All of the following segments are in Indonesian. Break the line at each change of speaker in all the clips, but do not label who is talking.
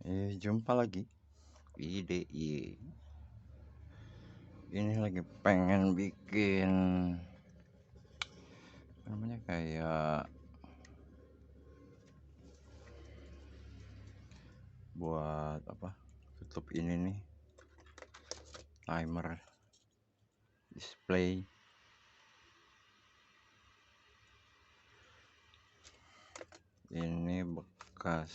Jumpa lagi ide ini lagi pengen bikin apa namanya kayak buat apa tutup ini nih, timer display. Ini bekas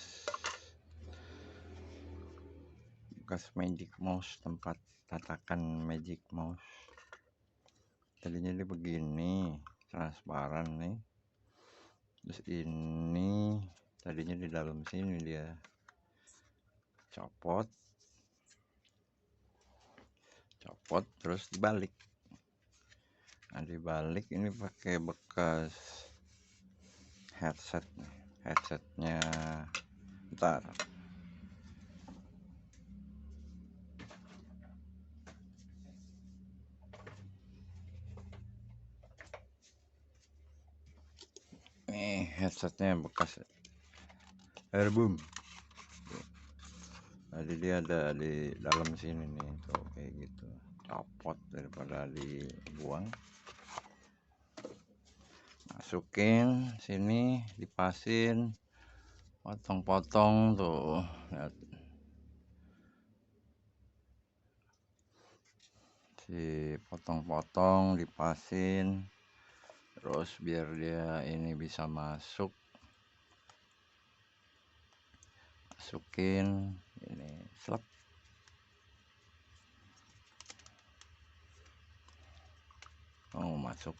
magic mouse, tempat tatakan magic mouse. Tadinya dia begini transparan nih, terus ini tadinya di dalam sini dia copot terus dibalik. Nah, dibalik ini pakai bekas headsetnya. Ntar nih headsetnya bekas Airboom. Jadi dia ada di dalam sini nih, tuh kayak gitu. Copot daripada dibuang, masukin sini, dipasin, potong-potong tuh, lihat. Potong-potong, dipasin, terus biar dia ini bisa masukin ini, slap. Masuk,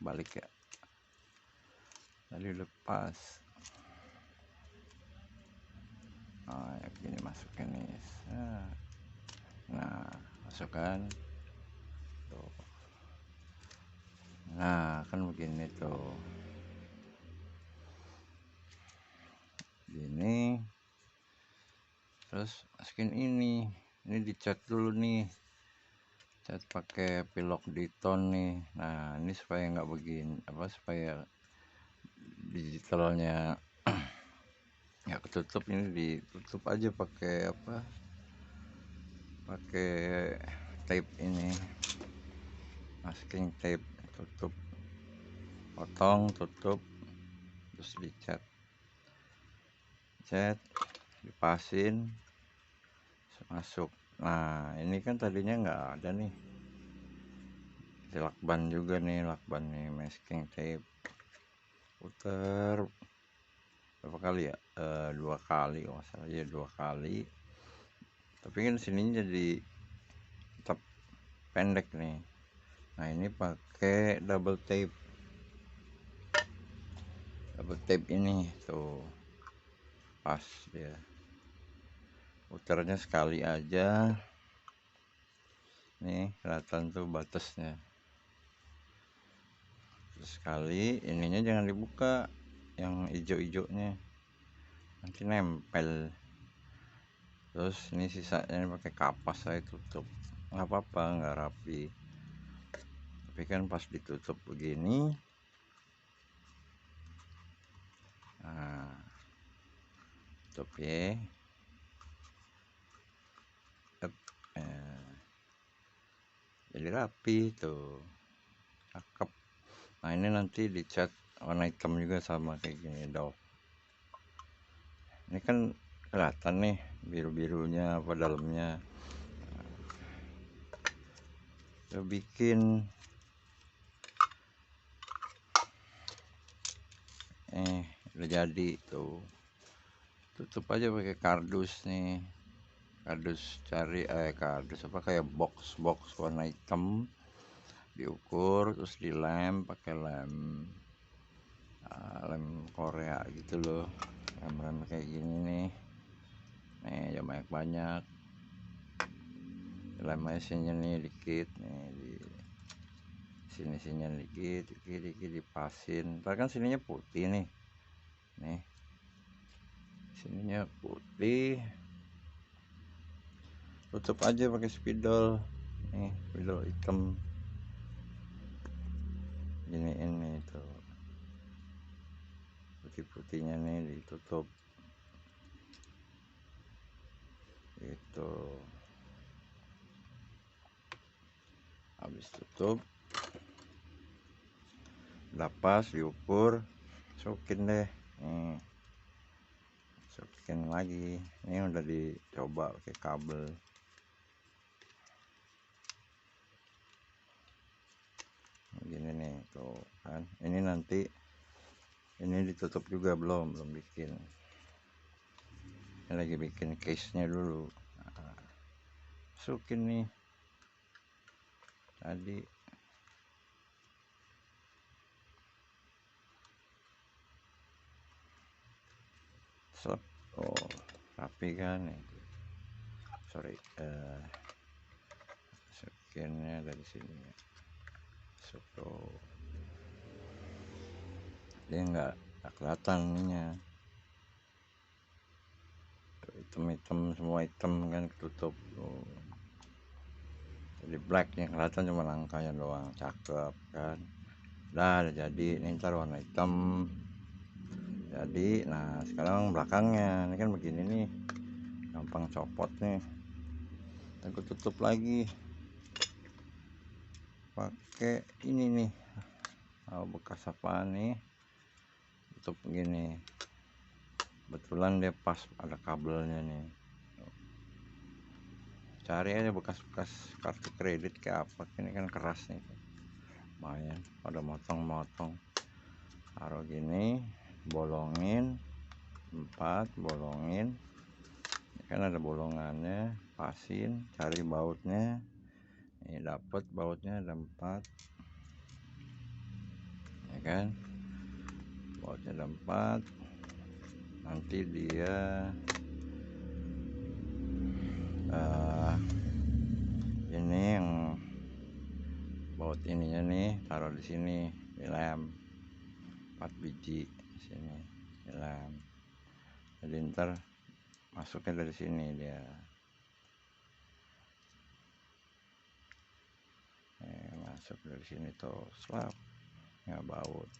balik ya, tadi lepas. Ya gini, masukin nih. Nah, masukkan tuh. Nah, kan begini tuh, gini. Terus masukin ini dicat dulu nih, cat pakai pilok Diton nih. Nah, ini supaya nggak begini, supaya digitalnya nggak ketutup. Ini ditutup aja pakai pakai tape ini, masking tape. Tutup, potong, tutup, terus dicat, dipasin, masuk. Nah, ini kan tadinya nggak ada nih, lakban juga nih, masking tape. Puter berapa kali ya, 2 kali kalau salah ya, 2 kali. Tapi kan sininya jadi tetap pendek nih. Nah, ini pakai double tape ini tuh, pas dia. Puternya sekali aja nih, kelihatan tuh batasnya. Terus sekali, ininya jangan dibuka, yang hijau-hijaunya nanti nempel. Terus ini sisanya pakai kapas saya tutup, nggak apa-apa, nggak rapi. Tapi kan pas ditutup begini, nah, tutup ya. Jadi rapi tuh, cakep. Nah, ini nanti dicat warna hitam juga sama kayak gini dong. Ini kan kelihatan nih biru-birunya apa dalamnya. Kita bikin udah jadi tuh. Tutup aja pakai kardus nih, kardus apa, kayak box warna hitam. Diukur terus dilem pakai lem Korea gitu loh, lem kayak gini nih yang banyak lem aja sini nih, dikit nih, di sini dikit dipasin. Ntar kan sininya putih nih, sininya putih. Tutup aja pakai spidol nih, spidol hitam gini, ini tuh. putih-putihnya nih ditutup itu. Habis tutup udah pas diukur, masukin deh nih, masukin lagi. Ini udah dicoba pakai kabel. Begini nih tuh kan, ini nanti ini ditutup juga belum bikin. Ini lagi bikin case nya dulu. Nah, masukin nih tadi. Slep. Oh, rapi kan nih. Sorry, masukinnya dari sini. Masuk tuh. Dia nggak kelihatan ininya. Hitam-hitam, semua hitam kan, ketutup tuh. Jadi blacknya kelihatan, cuma langkahnya doang. Cakep kan. Udah jadi. Ini ntar warna hitam. Jadi nah sekarang belakangnya ini kan begini nih, gampang copot nih. Aku tutup lagi pakai ini nih. Bekas apaan nih, tutup begini. Kebetulan dia pas ada kabelnya nih. Cari aja bekas-bekas kartu kredit kayak apa, ini kan keras nih, lumayan ada motong-motong. Taruh gini, bolongin 4, bolongin. Ini kan ada bolongannya, pasin, cari bautnya. Ini dapat bautnya ada 4, ya kan, bautnya ada 4. Nanti dia ini yang baut ininya nih taruh di sini, di lem 4 biji di sini di lem. Jadi ntar masuknya dari sini dia. Masuk dari sini tuh, slap, nggak baut.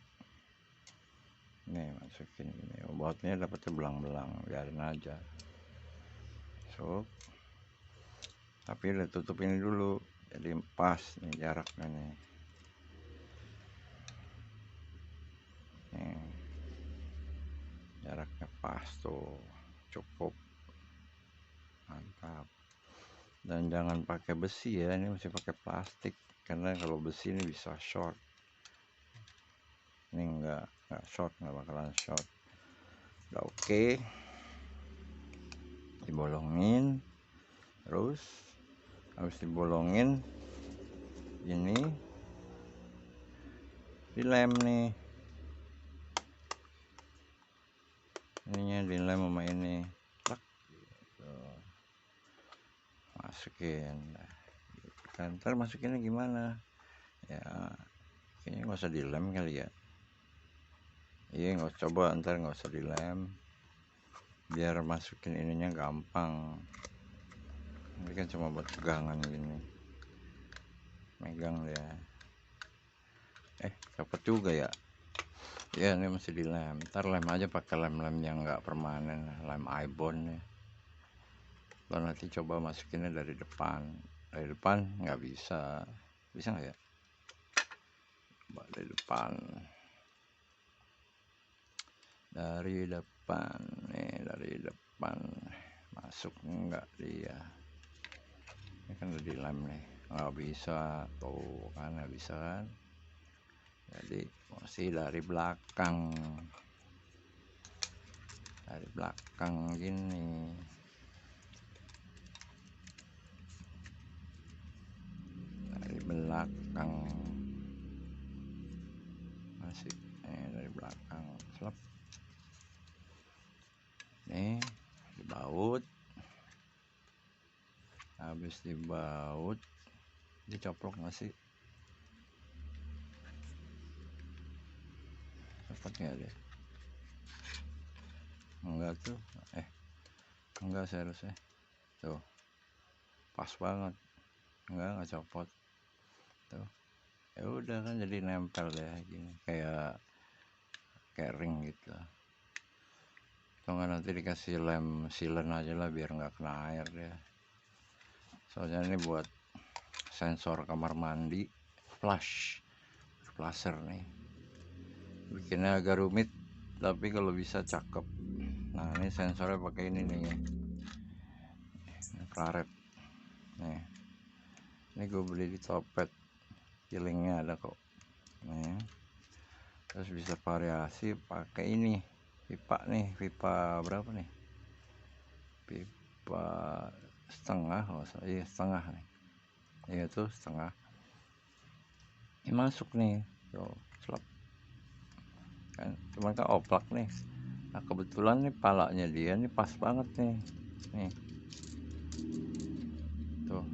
Nih masukin gini, bautnya dapetnya belang-belang, biarin aja. Masuk, tapi udah tutup ini dulu, jadi pas nih jaraknya nih. Nih, jaraknya pas tuh, cukup mantap. Dan jangan pakai besi ya, ini mesti pakai plastik, karena kalau besi ini bisa short. Ini enggak short, nggak bakalan short. Udah oke. Dibolongin, terus habis dibolongin ini dilem nih, ininya dilem sama ini. Plak, gitu. Masukin kan, ntar masukinnya gimana ya, kayaknya nggak usah dilem kali ya. Iya, nggak, coba ntar nggak usah dilem, biar masukin ininya gampang. Ini kan cuma buat pegangan gini, megang dia. Dapat juga ya. Ya ini masih dilem, ntar lem aja pakai lem-lem yang nggak permanen, lem ibon ya. Lo nanti coba masukinnya dari depan nggak bisa nggak ya, coba dari depan nih, dari depan masuk nggak dia. Ini kan udah dilem nih, nggak bisa tuh kan, nggak bisa kan. Jadi masih dari belakang gini. Dari belakang masih dari belakang, slap. Nih dibaut, habis dibaut dicoplok masih cepet nggak deh, enggak tuh, enggak seharusnya tuh pas banget, enggak copot tuh. Ya udah kan, jadi nempel deh gini, kayak ring gitu. atau nggak nanti dikasih lem silen aja lah biar nggak kena air dia. Soalnya ini buat sensor kamar mandi flasher nih, bikinnya agak rumit tapi kalau bisa cakep. Nah ini sensornya pakai ini nih, infrared nih. Ini gue beli di Topet, kilingnya ada kok nih. Terus bisa variasi pakai ini pipa nih, pipa berapa nih, pipa setengah, iya setengah nih, iya tuh setengah. Ini masuk nih tuh, selap kan, cuman kan oplak nih. Nah kebetulan nih palanya dia nih pas banget nih tuh,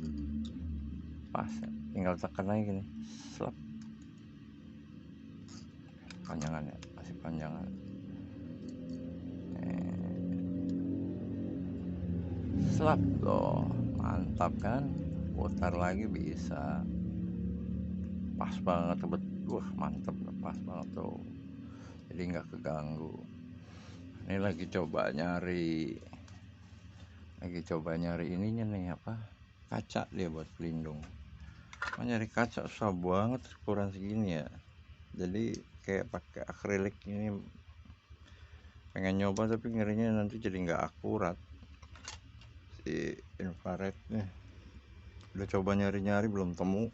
pas, tinggal tekan aja gini, selap, panjangan ya, kasih panjangan. Selap tuh, mantap kan, putar lagi bisa, pas banget, mantep, pas banget tuh, jadi nggak keganggu. Ini lagi coba nyari ininya nih, apa, kaca dia buat pelindung. Nyari kaca susah banget ukuran segini ya, jadi kayak pakai akrilik ini. Pengen nyoba tapi ngerinya nanti jadi nggak akurat si infrarednya. Udah coba nyari belum temu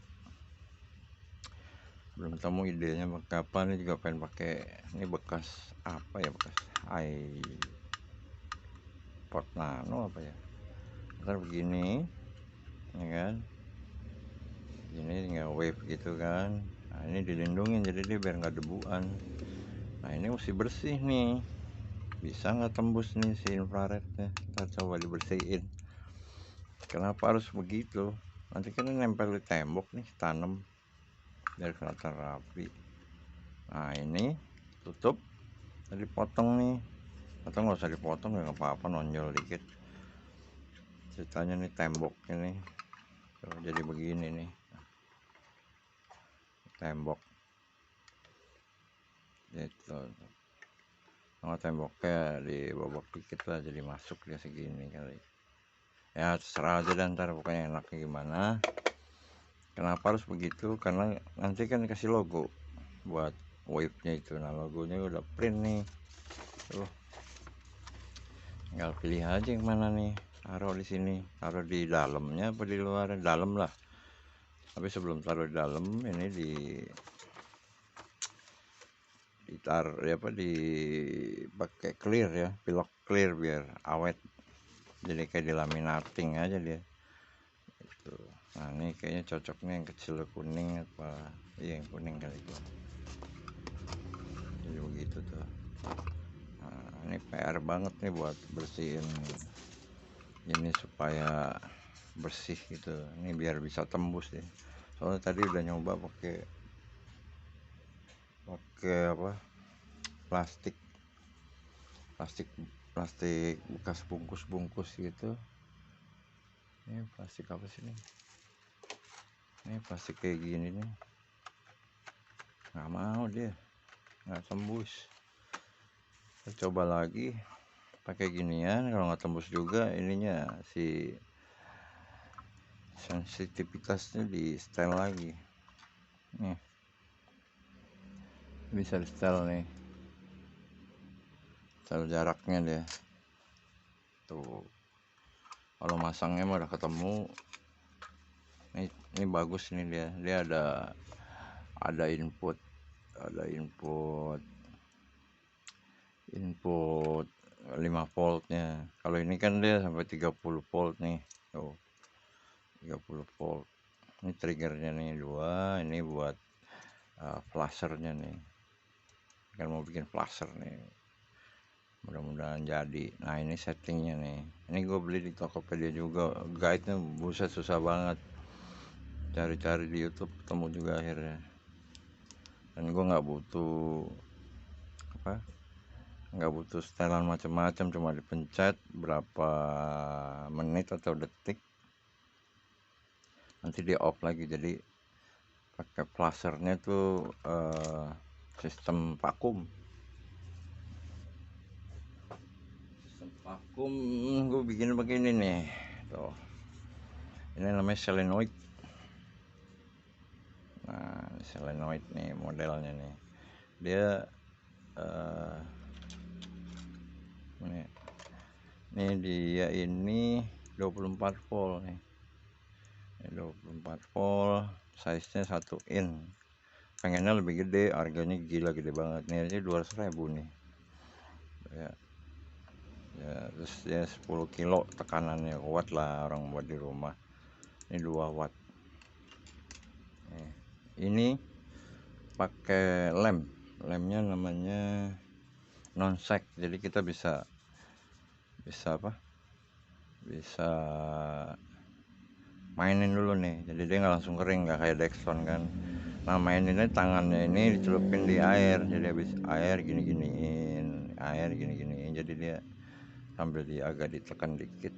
idenya pakai apa nih. Juga pengen pakai ini, bekas apa ya, bekas iPod Nano apa ya, ntar begini ya kan, ini tinggal wave gitu kan. Nah ini dilindungin jadi dia biar nggak debuan. Nah ini mesti bersih nih, bisa nggak tembus nih si infrarednya. Kita coba dibersihin. Kenapa harus begitu? Nanti kan nempel di tembok nih, tanam biar kelihatan rapi. Nah ini tutup, tadi potong nih, atau nggak usah dipotong ya nggak apa-apa, nonjol dikit. Ceritanya nih tembok ini jadi begini nih, tembok gitu. Kalau temboknya dibobok dikit lah, jadi masuk dia segini kali ya, terserah aja dan ntar pokoknya enaknya gimana. Kenapa harus begitu? Karena nanti kan dikasih logo buat wave nya itu. Nah logonya udah print nih tuh, tinggal pilih aja yang mana nih, taruh di sini, taruh di dalamnya apa di luar, dalam lah. Tapi sebelum taruh di dalam ini ditaruh apa, dipakai clear ya, pilok clear biar awet, jadi kayak dilaminating aja dia itu. Nah ini kayaknya cocoknya yang kecil kuning, apa iya yang kuning kali itu, jadi begitu tuh. Nah ini PR banget nih buat bersihin ini supaya bersih gitu. Ini biar bisa tembus deh, soalnya tadi udah nyoba pakai apa, plastik bekas bungkus gitu. Ini plastik apa sih ini plastik kayak gini nih, nggak mau dia, nggak tembus. Kita coba lagi pakai ginian, kalau nggak tembus juga ininya, si sensitivitasnya di setel lagi nih, bisa di setel nih, setel jaraknya dia tuh. Kalau masangnya mah udah ketemu. Ini bagus nih, dia ada input 5 voltnya. Kalau ini kan dia sampai 30 volt nih tuh, 30 volt. Ini triggernya nih 2, ini buat flashernya nih, kan mau bikin flasher nih, mudah-mudahan jadi. Nah ini settingnya nih, ini gue beli di Tokopedia juga, guide nya buset susah banget, cari-cari di YouTube ketemu juga akhirnya. Dan gue nggak butuh setelan macam-macam, cuma dipencet berapa menit atau detik nanti dia off lagi. Jadi pakai flashernya tuh sistem vakum. vakum gue bikin begini nih tuh, ini namanya solenoid. Nah, solenoid nih modelnya nih, dia nih dia ini 24 volt nih, 24 volt, size nya 1 in. Pengennya lebih gede, harganya gila gede banget nih, ini 200.000 nih ya. Terus dia 10 kilo tekanannya, kuat lah orang buat di rumah. Ini 2 watt nih. Ini pakai lemnya namanya non-sec, jadi kita bisa apa, bisa mainin dulu nih, jadi dia nggak langsung kering, nggak kayak Dexton kan. Nah, maininnya tangannya ini dicelupin di air, jadi habis air gini-giniin, jadi dia sambil agak ditekan dikit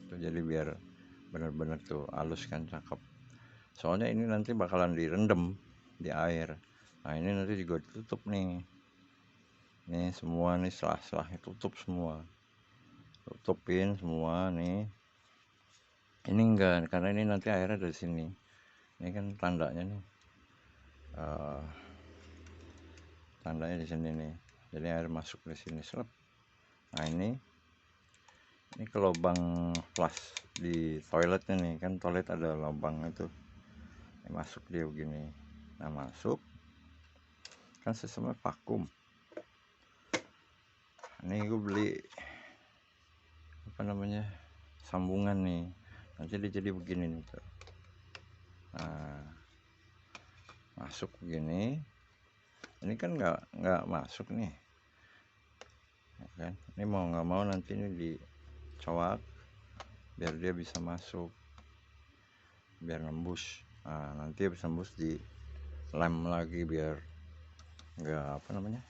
tuh, jadi biar bener-bener tuh halus kan, cakep. Soalnya ini nanti bakalan direndam di air. Nah, ini nanti juga ditutup nih semua nih, selah-selahnya tutup semua, tutupin semua nih. Ini enggak, karena ini nanti airnya dari sini, ini kan tandanya nih, tandanya di sini nih, jadi air masuk di sini selep. Nah, ini ke lubang flush di toiletnya nih, kan toilet ada lubang itu, ini masuk dia begini. Nah, masuk kan sistemnya vakum. Ini gue beli apa namanya, sambungan nih, nanti dia jadi begini nih tuh. Nah, masuk begini, ini kan nggak masuk nih ya kan, ini mau nggak mau nanti ini dicowak biar dia bisa masuk, biar nembus. Nah, nanti bisa nembus di lem lagi biar nggak apa namanya,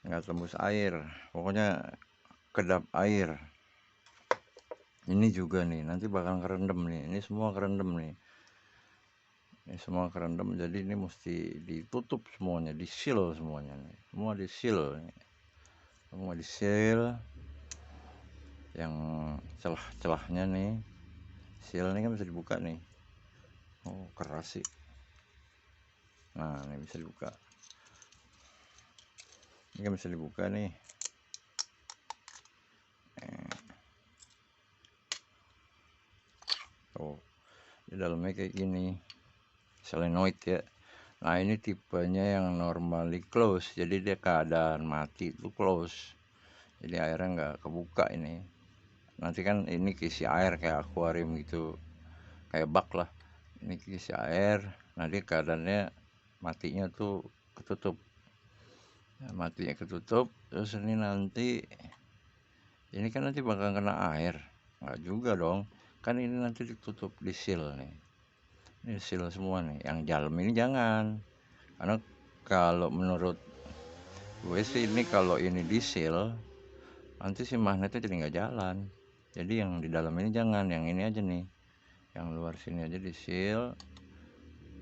nggak tembus air, pokoknya kedap air. Ini juga nih nanti bakal kerendam nih, ini semua kerendam nih, ini semua kerendam, jadi ini mesti ditutup semuanya, di seal semuanya nih, semua di seal nih, semua di seal. Yang celah-celahnya nih, seal ini kan bisa dibuka nih. Oh, keras sih. Nah, ini bisa dibuka, ini kan bisa dibuka nih. Oh, di dalamnya kayak gini, solenoid ya. Nah, ini tipenya yang normally close, jadi dia keadaan mati itu close, jadi airnya nggak kebuka. Ini nanti kan ini kisi air kayak akuarium gitu, kayak bak lah, ini kisi air. Nah, dia keadaannya matinya tuh ketutup, nah, matinya ketutup. Terus ini nanti, ini kan nanti bakal kena air, nggak juga dong, kan ini nanti ditutup di seal nih, ini seal semua nih, yang dalam ini jangan. Karena kalau menurut gue sih, ini kalau ini di seal nanti si magnetnya jadi nggak jalan, jadi yang di dalam ini jangan, yang ini aja nih, yang luar sini aja di seal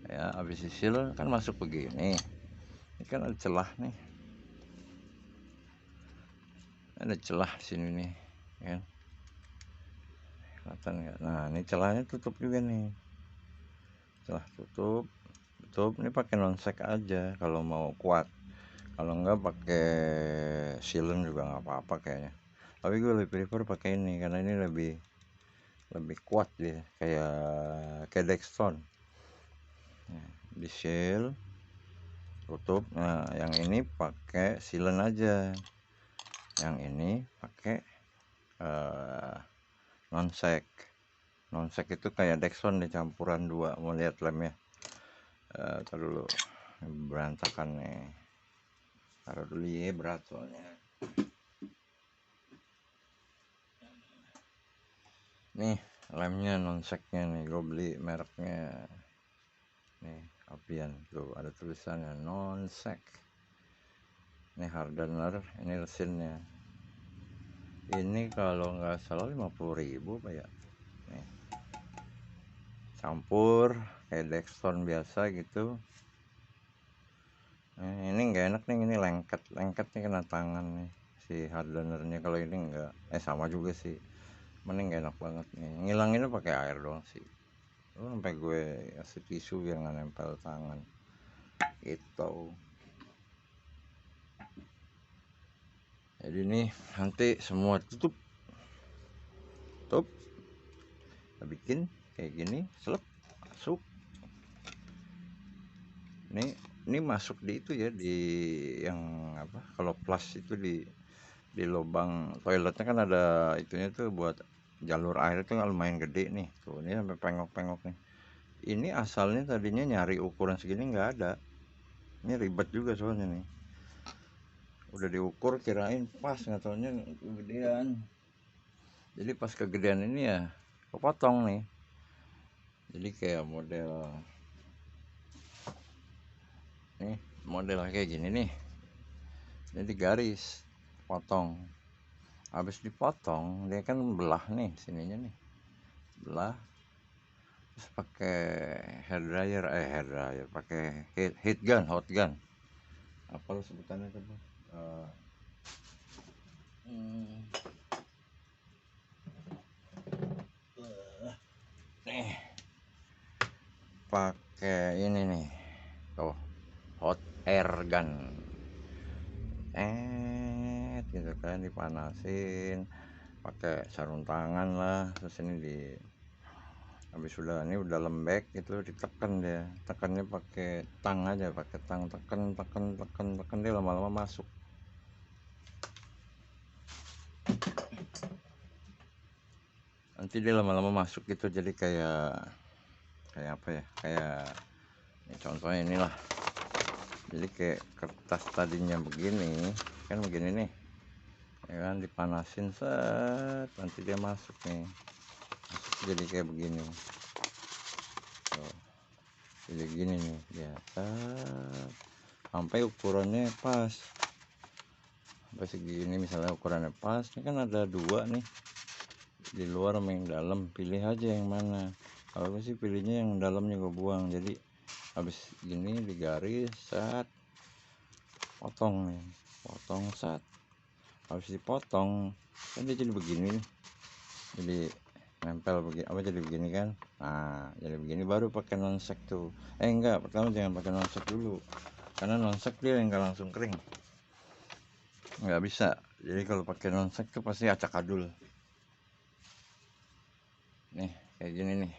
ya. Habis di seal kan masuk begini, ini kan ada celah nih, ada celah di sini nih kan, kelihatan nggak? Nah, ini celahnya tutup juga nih, celah tutup. Ini pakai non-sec aja kalau mau kuat, kalau enggak pakai sealant juga nggak apa-apa kayaknya, tapi gue lebih prefer pakai ini karena ini lebih kuat dia, kayak Dexton. Nah, di seal tutup. Nah, yang ini pakai sealant aja, yang ini pakai non-sec. Non-sec itu kayak Dexton di campuran dua. Mau lihat lemnya? Taruh dulu, berantakan nih, taruh dulu ya, berat soalnya. Nih lemnya non-secnya nih, gue beli mereknya nih Apian, tuh ada tulisannya non-sec. Ini hardener, ini resinnya. Ini kalau nggak salah 50.000 Pak ya. Nih, campur kayak Dexton biasa gitu. Ini nggak enak nih, ini lengket nih kena tangan nih si hardenernya. Kalau ini enggak, sama juga sih, mending gak enak banget nih. Ngilanginnya pakai air doang sih. Sampai gue kasih tisu biar nggak nempel tangan gitu. Jadi nih nanti semua tutup kita bikin kayak gini, selep masuk. Ini masuk di itu ya, di yang apa, kalau plus itu di lubang toiletnya kan ada itunya tuh buat jalur air itu lumayan gede nih tuh. Ini sampai pengok-pengok nih. Ini asalnya tadinya nyari ukuran segini nggak ada. Ini ribet juga soalnya nih. Udah diukur kirain pas, nggak taunya kegedean. Jadi pas kegedean ini ya kepotong nih. Jadi kayak model kayak gini nih. Jadi garis potong. Habis dipotong dia kan belah nih sininya nih. Belah. Terus pakai hair dryer, pakai heat gun, hot gun. Apa lo sebutannya itu? Nih pakai ini nih, tuh hot air gun, gitu kan, dipanasin pakai sarung tangan lah. Terus ini habis ini udah lembek itu ditekan, dia tekannya pakai tang aja, pakai tang, tekan dia lama-lama masuk. Nanti dia lama-lama masuk gitu, jadi kayak apa ya, kayak ini contohnya inilah. Jadi kayak kertas tadinya begini kan, begini nih ya kan, dipanasin set, nanti dia masuk nih, jadi kayak begini tuh. Jadi gini nih ya, sampai ukurannya pas, sampai segini misalnya ukurannya pas. Ini kan ada dua nih, di luar sama yang dalam, pilih aja yang mana. Kalau gue sih pilihnya yang dalamnya gue buang. Jadi habis gini digaris, set, potong nih, potong, set. Habis dipotong kan dia jadi begini nih, jadi nempel begini, apa, jadi begini kan. Nah jadi begini baru pakai nonsek tuh. Enggak, pertama jangan pakai nonsek dulu, karena nonsek dia enggak langsung kering, nggak bisa. Jadi kalau pakai nonsek tuh pasti acak adul. Nih kayak gini nih,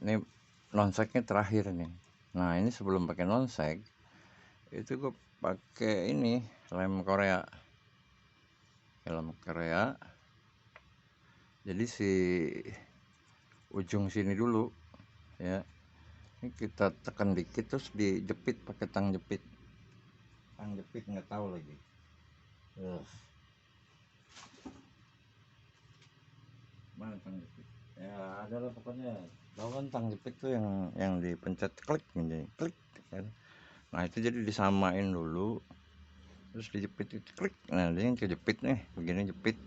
ini nonseknya terakhir nih. Nah ini sebelum pakai nonsek itu gue pakai ini lem Korea, jadi si ujung sini dulu ya, ini kita tekan dikit terus dijepit pakai tang jepit. Nggak tahu lagi mana tang jepit ya, ada lah pokoknya. Tahu kan tang jepit tuh yang dipencet klik gitu, klik kan. Nah itu jadi disamain dulu, terus dijepit itu klik. Nah dia yang kejepit nih begini, jepit.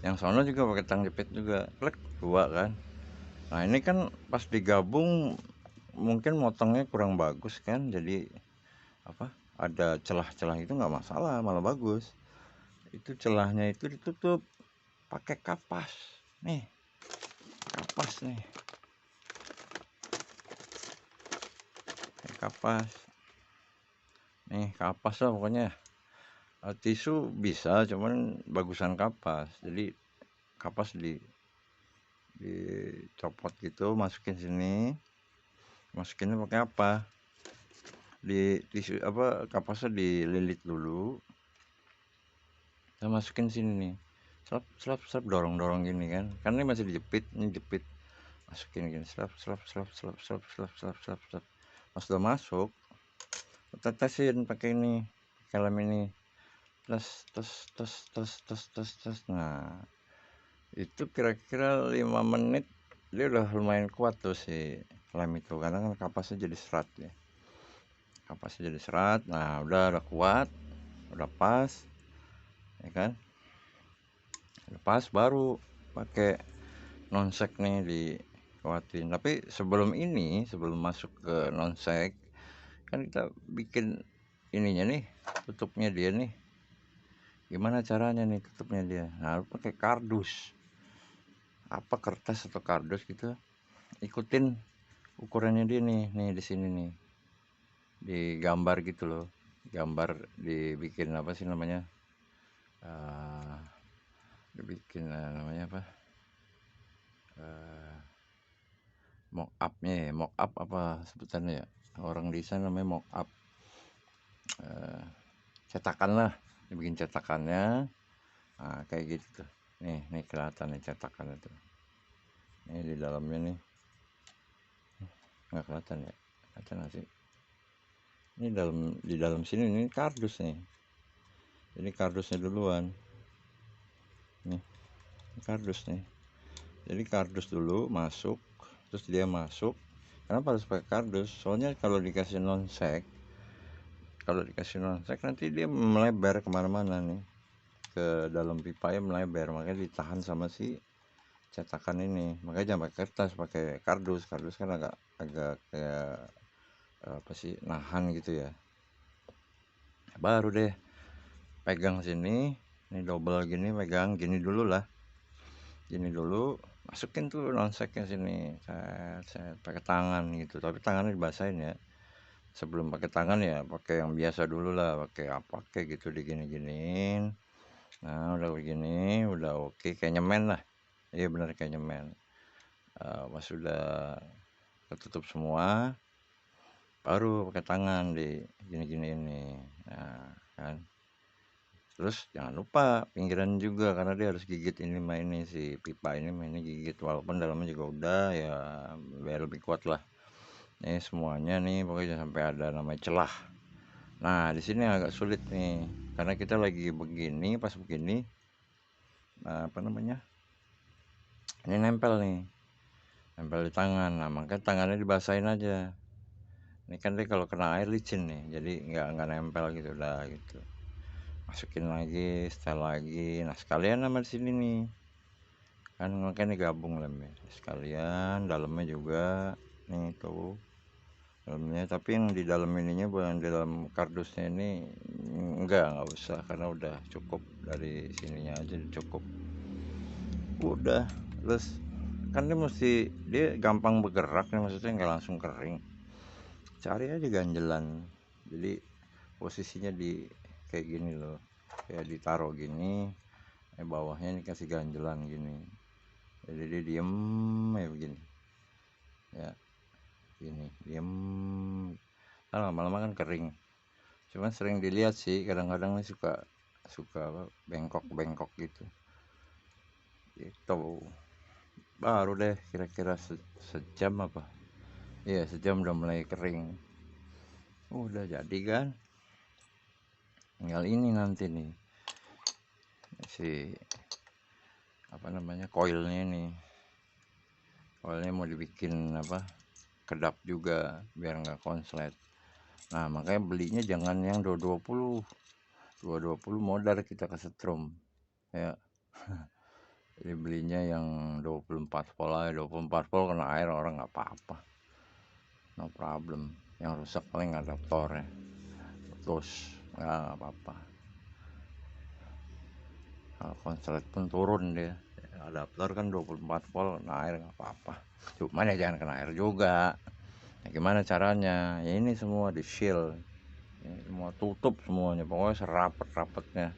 Yang sono juga pakai tang jepit juga, klik, dua kan. Nah ini kan pas digabung mungkin motongnya kurang bagus kan, jadi apa, ada celah-celah itu nggak masalah, malah bagus. Itu celahnya itu ditutup pakai kapas nih, kapas lah pokoknya. Tisu bisa, cuman bagusan kapas. Jadi kapas dicopot gitu, masukin sini. Masukinnya pakai apa, di tisu apa, kapasnya dililit dulu, kita masukin sini nih, selap dorong gini kan, karena ini masih dijepit, ini jepit, masukin gini, selap. Pas udah masuk, kita tesin pakai ini, lem ini, tes. Nah itu kira-kira 5 menit dia udah lumayan kuat tuh si lem itu, karena kan kapasnya jadi serat ya, Nah udah kuat, udah pas ya kan, udah pas, baru pakai nonsek nih dikuatin. Tapi sebelum masuk ke nonsek kan kita bikin ininya nih, tutupnya dia nih gimana caranya nih tutupnya dia. Nah, lu pakai kardus, apa kertas atau kardus gitu, ikutin ukurannya dia nih di sini nih, digambar gitu loh, gambar, dibikin apa sih namanya, uh, dibikin namanya apa, mock upnya ya, mock up apa sebutannya ya, orang desain namanya mock up, cetakan lah, dibikin cetakannya. Nah, kayak gitu tuh, nih kelihatan nih cetakannya tuh, ini di dalamnya nih, nggak kelihatan ya, kelihatan nggak sih, ini di dalam sini ini kardus nih, ini kardusnya duluan nih, ini kardus nih, jadi kardus dulu masuk, terus dia masuk. Kenapa harus pakai kardus? Soalnya kalau dikasih non-sek, nanti dia melebar kemana-mana nih, ke dalam pipa ya melebar, makanya ditahan sama si cetakan ini. Makanya jangan pakai kertas, pakai kardus. Kardus kan agak agak kayak apa sih, nahan gitu ya. Baru deh pegang sini, ini double gini, pegang gini dulu lah, gini dulu, masukin tuh nonseknya sini, saya pakai tangan gitu, tapi tangannya dibasahin ya. Sebelum pakai tangan ya pakai yang biasa dulu lah, pakai apa kayak gitu, digini-giniin. Nah, udah begini, udah oke, kayak nyemen lah. Iya bener, kayak nyemen. Pas udah ketutup semua, baru pakai tangan di gini-gini ini. Nah, kan. Terus jangan lupa pinggiran juga, karena dia harus gigit ini mah, ini si pipa ini mah, ini gigit, walaupun dalamnya juga udah ya, biar lebih kuat lah. Ini semuanya nih pokoknya jangan sampai ada namanya celah. Nah, di sini agak sulit nih, karena kita lagi begini, pas begini, apa namanya, ini nempel nih, nempel di tangan. Nah, makanya tangannya dibasahin aja. Ini kan dia kalau kena air licin nih, jadi nggak nempel gitu, udah gitu. Masukin lagi, setel lagi. Nah, sekalian sama di sini nih, kan makanya gabung lemnya. Sekalian dalamnya juga nih tuh, dalamnya. Tapi yang di dalam ininya, bukan di dalam kardusnya ini, nggak usah, karena udah cukup dari sininya aja cukup. Udah, terus kan dia gampang bergerak nih, maksudnya nggak langsung kering. Cari aja ganjelan, jadi posisinya di kayak gini loh, kayak ditaruh gini, bawahnya dikasih ganjelan gini, jadi dia diem ya begini ya, gini diem, kan lama-lama kan kering. Cuman sering dilihat sih, kadang-kadang nih suka suka apa, bengkok-bengkok gitu. Itu baru deh kira-kira sejam apa, iya sejam udah mulai kering. Udah jadi kan, tinggal ini nanti nih si apa namanya, koilnya mau dibikin apa, kedap juga biar nggak konslet. Nah, makanya belinya jangan yang 220 modal kita kesetrum ya. Jadi belinya yang 24 volt aja, 24 volt kena air orang nggak apa-apa, no problem. Yang rusak paling adaptornya, terus nggak apa-apa. Kalau konslet pun turun dia, adaptor kan 24 volt kena air nggak apa-apa. Cuman ya jangan kena air juga. Nah, gimana caranya? Ya ini semua di shield, ini semua tutup semuanya, pokoknya serapet-rapetnya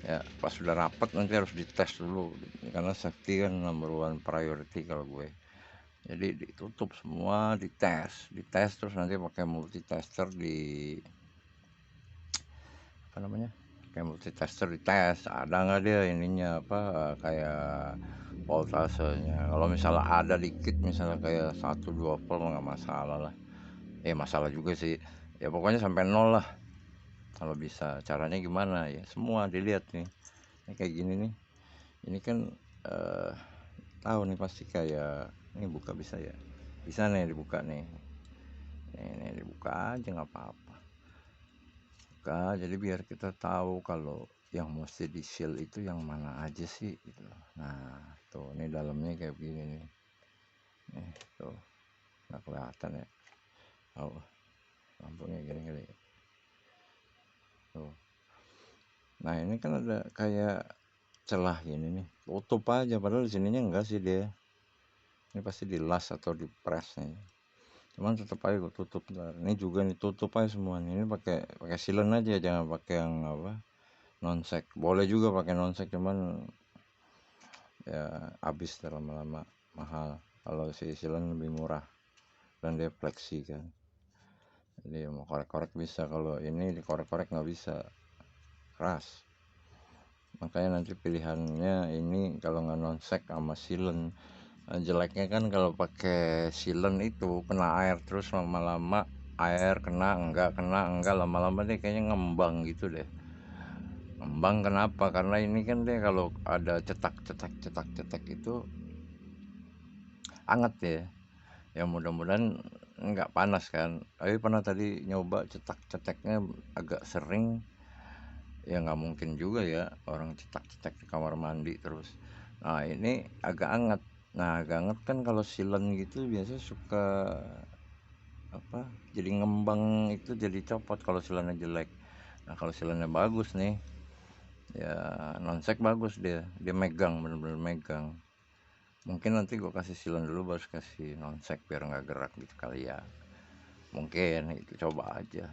ya. Pas sudah rapet nanti harus dites dulu, karena safety kan number one priority kalau gue. Jadi ditutup semua, dites terus nanti pakai multitester, apa namanya, kayak multitester dites ada nggak dia ininya apa, kayak voltasenya. Kalau misalnya ada dikit, misalnya kayak 1-2 volt nggak masalah lah. Masalah juga sih ya, pokoknya sampai nol lah kalau bisa. Caranya gimana ya, semua dilihat nih. Ini kayak gini nih, ini kan tahu nih pasti, kayak ini buka bisa ya, bisa nih dibuka nih, ini dibuka aja nggak apa-apa, buka. Jadi biar kita tahu kalau yang mesti di seal itu yang mana aja sih gitu. Nah tuh, ini dalamnya kayak begini nih tuh, nggak kelihatan ya, oh lampunya gini-gini tuh. Nah ini kan ada kayak celah gini nih, tutup aja, padahal di sininya enggak sih dia. Ini pasti dilas atau dipres nih, cuman tetap aja gue tutup. Ntar ini juga nih tutup aja semua nih. Ini pakai silen aja, jangan pakai yang apa, nonsek. Boleh juga pakai nonsek, cuman ya habis lama-lama, mahal. Kalau si silen lebih murah dan dia fleksi kan, jadi mau korek-korek bisa. Kalau ini dikorek-korek nggak bisa, keras. Makanya nanti pilihannya ini kalau nggak nonsek sama silen. Jeleknya kan kalau pakai silen itu kena air terus, lama-lama air kena enggak lama-lama deh kayaknya ngembang gitu deh. Ngembang kenapa? Karena ini kan dia kalau ada cetak itu anget ya. Ya mudah-mudahan nggak panas kan. Tapi pernah tadi nyoba cetak-cetaknya agak sering. Ya nggak mungkin juga ya orang cetak-cetak di kamar mandi terus. Nah ini agak anget. Nah agak anget kan kalau silen gitu biasanya suka apa, jadi ngembang, itu jadi copot kalau silennya jelek. Nah kalau silennya bagus nih, ya nonsek bagus, dia megang, bener-bener megang. Mungkin nanti gue kasih silen dulu baru kasih nonsek biar nggak gerak gitu kali ya, mungkin itu, coba aja.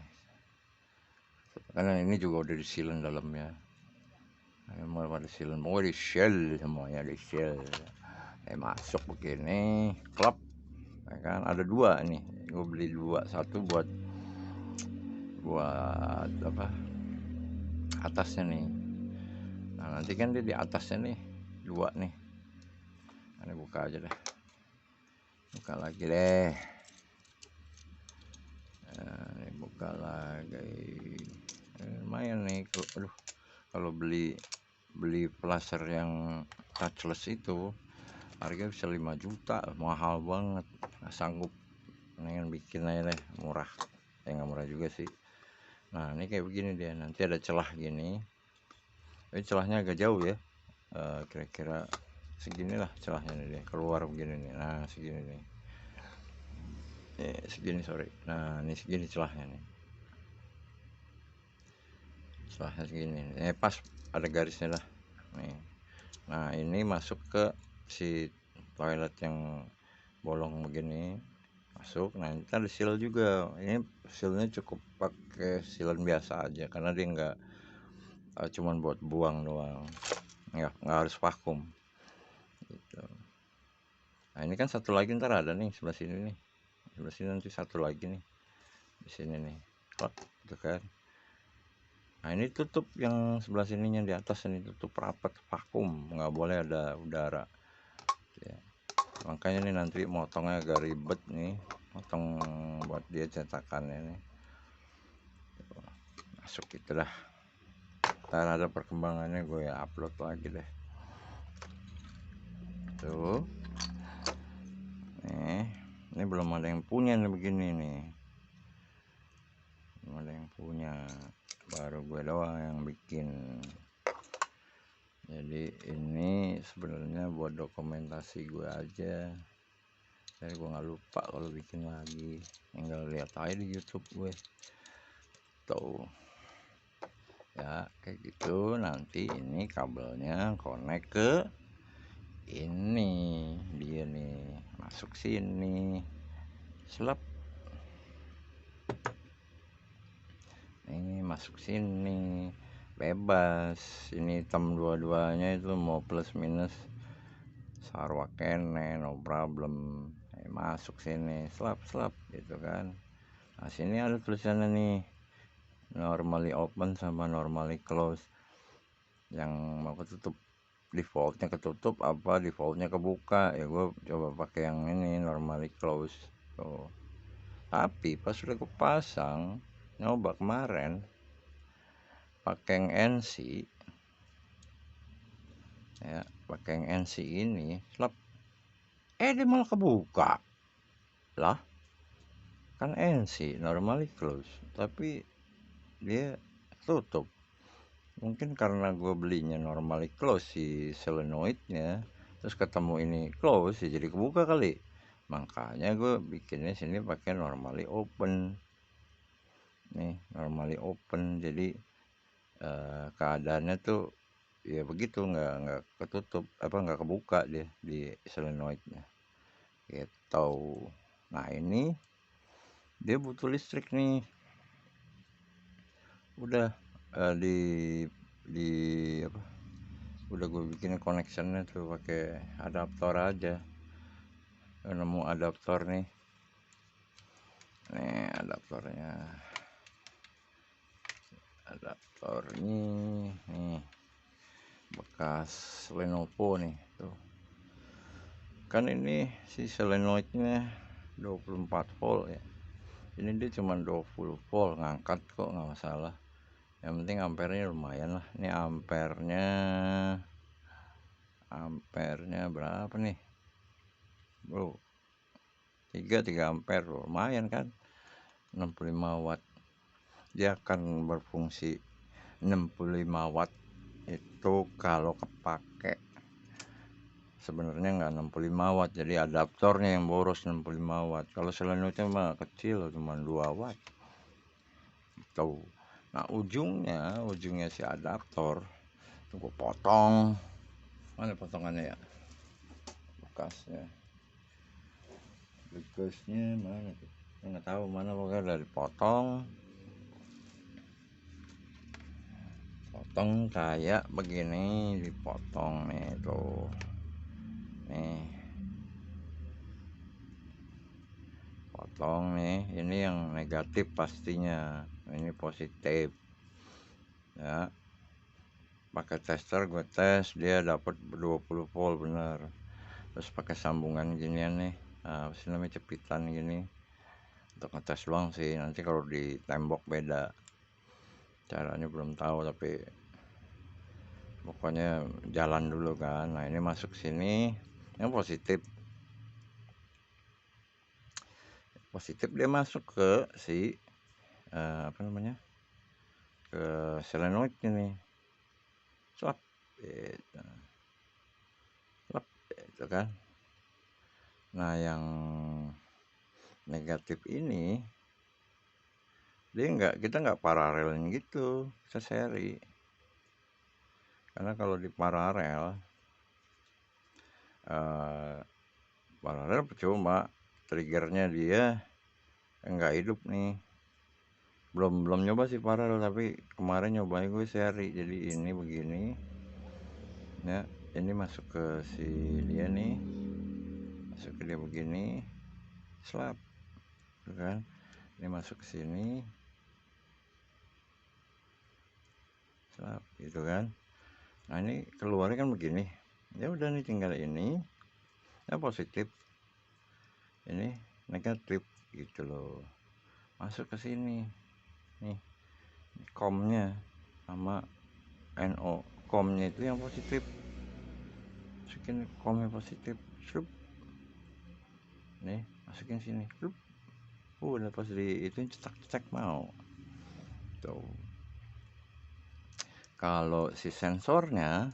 Karena ini juga udah disilen dalamnya, mau ada silen, mau di shell, semuanya di shell. Masuk begini klep ya kan. Ada dua nih, gue beli dua, satu buat apa, atasnya nih. Nah nanti kan dia di atasnya nih dua nih. Ini buka aja deh, buka lagi deh. Nah, ini buka lagi. Lumayan nih kalau beli plaster yang touchless itu harga bisa 5 juta, mahal banget, nggak sanggup. Mendingan bikin aja deh, murah. Ya nggak murah juga sih. Nah ini kayak begini dia, nanti ada celah gini. Ini celahnya agak jauh ya, kira-kira segini lah celahnya nih, dia keluar begini nih. Nah segini nih, segini, sorry. Nah ini segini celahnya nih, celahnya segini nih. Pas ada garisnya lah nih. Nah ini masuk ke si toilet yang bolong begini, masuk. Nah kita ada seal juga. Ini sealnya cukup pakai silen biasa aja karena dia nggak cuman buat buang doang, nggak harus vakum gitu. Nah ini kan satu lagi ntar ada nih sebelah sini nih, sebelah sini nanti satu lagi nih di sini nih, klak gitu kan. Nah ini tutup yang sebelah sininya, di atas ini tutup rapat, vakum, nggak boleh ada udara ya. Makanya nih nanti motongnya agak ribet nih, motong buat dia cetakannya nih. Masuk gitu dah, ntar ada perkembangannya gue ya upload lagi deh tuh. Ini belum ada yang punya nih begini nih, belum ada yang punya, baru gue doang yang bikin. Jadi ini sebenarnya buat dokumentasi gue aja, saya gue nggak lupa kalau bikin lagi, tinggal lihat aja di YouTube gue tuh ya kayak gitu. Nanti ini kabelnya connect ke ini, dia nih masuk sini, selap, ini masuk sini bebas. Ini hitam dua-duanya, itu mau plus minus sarwa kene, no problem. Masuk sini, selap gitu kan. Nah sini ada tulisannya nih, normally open sama normally close. Yang mau ketutup, defaultnya ketutup apa defaultnya kebuka, ya gue coba pakai yang ini normally close tuh. Tapi pas udah kepasang, nyoba kemarin pakai yang NC ya, pakai yang NC ini selap, dia malah kebuka lah. Kan NC normally close tapi dia tutup. Mungkin karena gue belinya normally close si solenoidnya, terus ketemu ini close ya jadi kebuka kali. Makanya gue bikinnya sini pakai normally open nih, normally open. Jadi keadaannya tuh ya begitu, nggak ketutup, nggak kebuka dia di solenoidnya gitu. Nah ini dia butuh listrik nih, udah di apa, udah gue bikin connectionnya tuh pakai adaptor aja. Nemu adaptor nih adaptornya nih bekas Lenovo nih tuh kan. Ini si solenoidnya 24 volt ya, ini dia cuma 20 volt, ngangkat kok nggak masalah. Yang penting ampernya lumayan lah. Ini ampernya berapa nih bro, 3 ampere, lumayan kan, 65 watt. Dia akan berfungsi 65 watt itu kalau kepake. Sebenarnya nggak 65 watt, jadi adaptornya yang boros 65 watt. Kalau solenoidnya mah kecil, cuma 2 watt tuh. Nah ujungnya si adaptor tuh gue potong. Mana potongannya ya, bekasnya mana tuh, nggak tahu mana, pokoknya udah dipotong kayak begini, dipotong nih tuh, nih potong nih. Ini yang negatif pastinya, ini positif ya. Pakai tester gue tes, dia dapat 20 volt bener. Terus pakai sambungan ginian nih, apa sih namanya, cepitan gini, untuk ngetes doang sih. Nanti kalau di tembok beda caranya, belum tahu, tapi pokoknya jalan dulu kan. Nah ini masuk sini yang positif dia masuk ke si apa namanya, ke solenoid ini, slap gitu. Itu kan. Nah yang negatif ini dia kita nggak paralelin gitu, kita seri. Karena kalau di paralel percuma, triggernya dia nggak hidup nih. Belum nyoba sih paralel, tapi kemarin nyobain gue seri. Jadi ini begini ya, ini masuk ke si dia nih, masuk ke dia begini, slap kan. Ini masuk ke sini, slap gitu kan. Nah ini keluarnya kan begini, ya udah nih, tinggal ini ya positif, ini negatif gitu loh. Masuk ke sini nih, komnya sama NO, komnya itu yang positif, masukin komnya positif, slup nih, masukin sini, slup. Udah pas di itu cetak mau tuh. Kalau si sensornya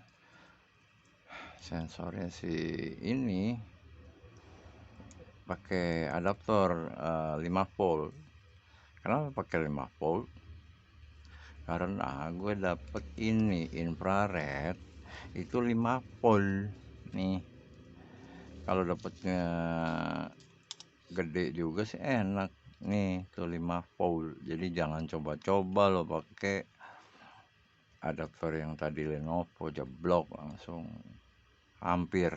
si ini pakai adaptor 5 volt. Kenapa pakai 5 volt? Karena gue dapet ini infrared itu 5 volt nih. Kalau dapetnya gede juga sih enak nih tuh, 5 volt. Jadi jangan coba-coba lo pakai adaptor yang tadi Lenovo, jeblok langsung. Hampir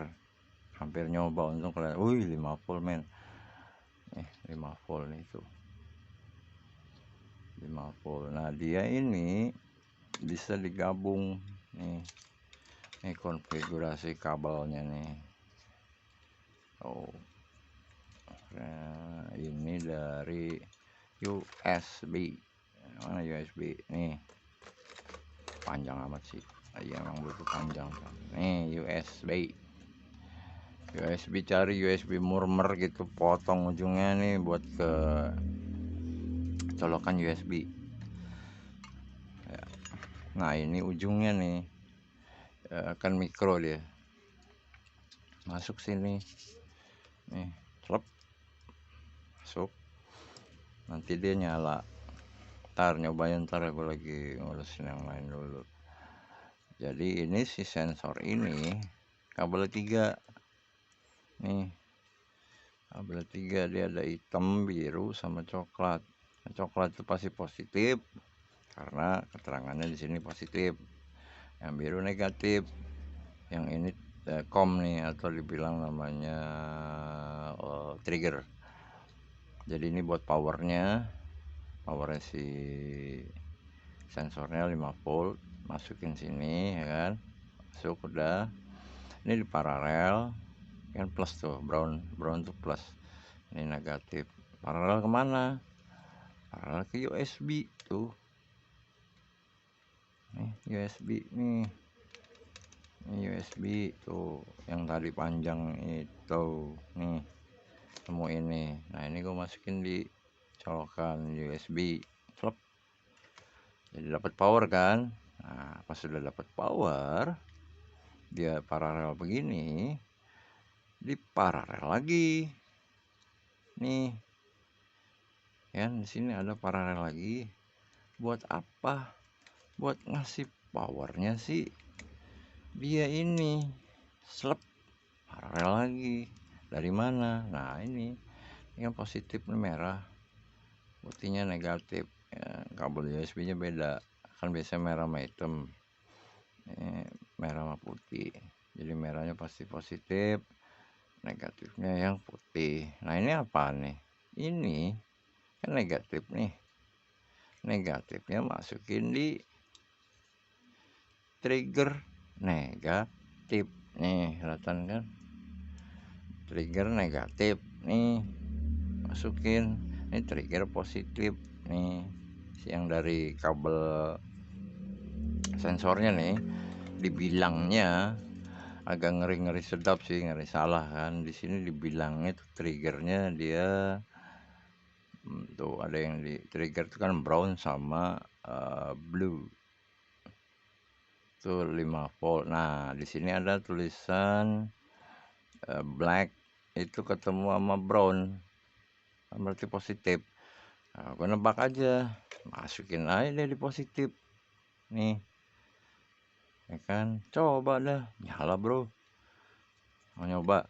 nyoba, untung kalian, 5 volt men. 5 volt nih tuh, 5 volt. Nah dia ini bisa digabung nih. Ini konfigurasi kabelnya nih. Nah, ini dari USB. Mana USB nih, panjang amat sih. Emang butuh panjang kan. Nih USB, cari USB murmer gitu, potong ujungnya nih buat ke colokan USB ya. Nah ini ujungnya nih kan mikro, dia masuk sini nih, masuk, nanti dia nyala nyobain ntar gue lagi ngurusin yang lain dulu. Jadi ini si sensor ini kabel 3 nih, kabel 3 dia ada hitam, biru, sama coklat. Coklat itu pasti positif karena keterangannya di sini positif, yang biru negatif. Yang ini COM nih, atau dibilang namanya trigger. Jadi ini buat powernya si sensornya 5 volt, masukin sini ya kan, masuk udah. Ini di paralel kan, plus tuh, brown tuh plus, ini negatif. Paralel kemana? Paralel ke USB tuh, nih USB nih, ini USB tuh yang tadi panjang itu nih, temu ini. Nah ini gue masukin di colokan USB, slop, jadi dapat power kan. Nah pas sudah dapat power, dia paralel begini, di paralel lagi nih kan, di sini ada paralel lagi. Buat apa? Buat ngasih powernya sih dia ini, slep, paralel lagi. Dari mana? Nah ini yang positif merah, putihnya negatif ya. Kabel USB nya beda kan, biasanya merah sama hitam, ini merah sama putih. Jadi merahnya pasti positif, negatifnya yang putih. Nah ini apa nih? Ini kan negatif nih, negatifnya masukin di trigger negatif nih, kelihatan kan, trigger negatif nih, masukin ini trigger positif nih. Yang dari kabel sensornya nih, dibilangnya agak ngeri sedap sih, ngeri salah kan. Di sini dibilangnya tuh triggernya dia tuh ada yang di trigger itu kan brown sama blue tuh 5 volt. Nah di sini ada tulisan black, itu ketemu sama brown, berarti positif. Nah, gue nebak aja, masukin aja deh di positif nih ya kan. Coba dah nyala bro, mau nyoba.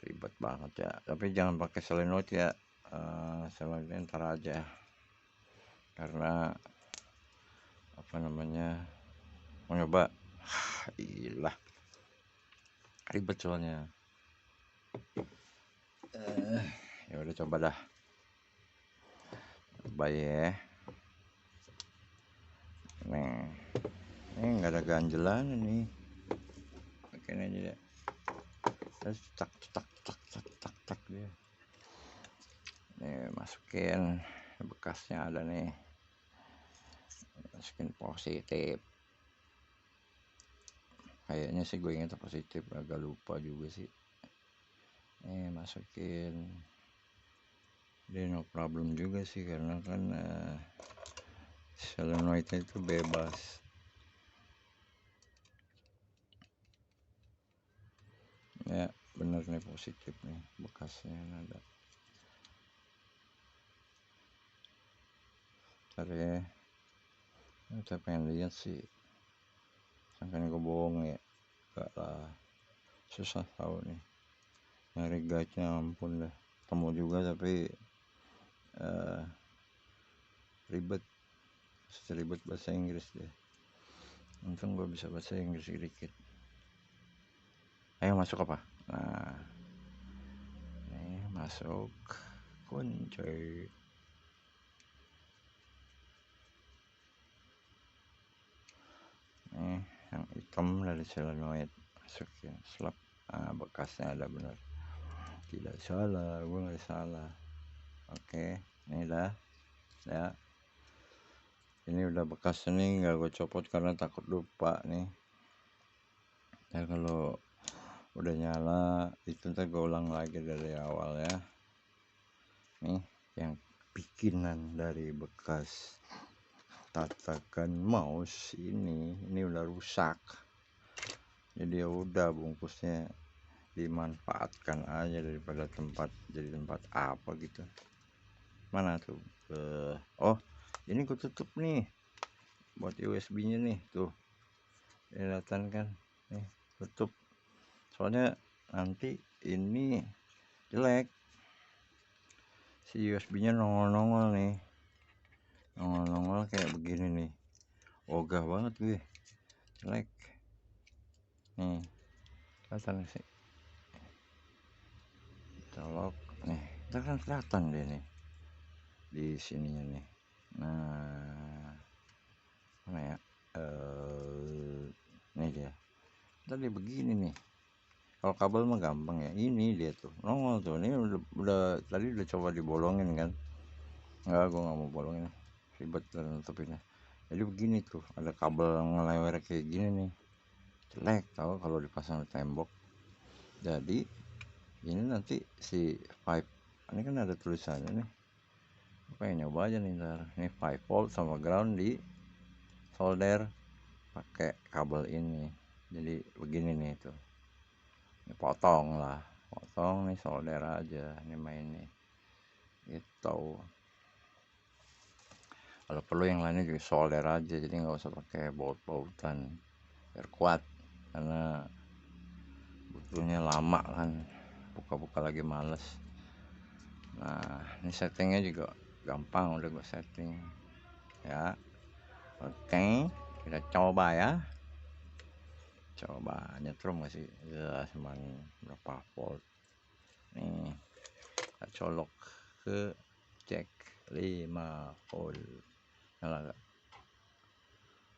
Ribet banget ya, tapi jangan pakai solenoid ya. Solenoid ntar aja, karena apa namanya, mau nyoba ilah ribet soalnya. Ya udah coba dah, coba ya. Nih ini nggak ada ganjelan ini, pakai aja deh. Terus tak dia. Nih masukin bekasnya, ada nih, masukin positif. Kayaknya sih gue ingat positif, agak lupa juga sih. Nih masukin, dia no problem juga sih, karena kan solenoidnya itu bebas. Ya bener nih, positif nih, bekasnya ada. Ntar ya, kita pengen lihat sih, sangkain gue bohong ya. Gak lah, susah tahu nih nyari guide-nya, ampun dah. Temu juga tapi ribet bahasa Inggris deh. Untung gue bisa bahasa Inggris sedikit. Ayo masuk apa? Nah ini masuk kunci. Nih yang hitam dari solenoid, masukin slap. Nah bekasnya ada bener, tidak salah, gue nggak salah. Oke ini dah ya, ini udah bekas nih, nggak gue copot karena takut lupa nih ya. Kalau udah nyala itu ntar gue ulang lagi dari awal ya. Nih yang bikinan dari bekas tatakan mouse ini udah rusak, jadi ya udah bungkusnya dimanfaatkan aja daripada jadi tempat apa gitu. mana tuh? Oh, ini gue tutup nih buat USB nya nih, tuh kelihatan kan nih, tutup, soalnya nanti ini jelek, si USB nya nongol-nongol nih, nongol-nongol kayak begini nih, ogah banget gue, jelek nih, kelihatan sih, colok nih, kita kan kelihatan deh nih di sininya nih. Nah, mana ya, ini dia tadi begini nih. Kalau kabel mah gampang ya, ini dia tuh nongol tuh, ini udah tadi udah coba dibolongin kan, enggak, gue nggak mau bolongin, ribet dan nutupinnya. Jadi begini tuh, ada kabel ngelewer kayak gini nih, jelek tau kalau dipasang di tembok. Jadi ini nanti si pipe ini kan ada tulisannya nih, pengen nyoba aja nih ntar, ini 5 volt sama ground di solder pakai kabel ini. Jadi begini nih tuh, ini potong nih, solder aja ini main nih gitu. Kalau perlu yang lainnya juga solder aja, jadi nggak usah pakai baut-bautan biar kuat, karena butuhnya lama kan, buka-buka lagi males. Nah, ini settingnya juga gampang, udah gue setting ya. Oke, kita coba ya, coba nyetrum gak sih ya, cuman berapa volt nih, kita colok ke cek 5 volt, nyala gak?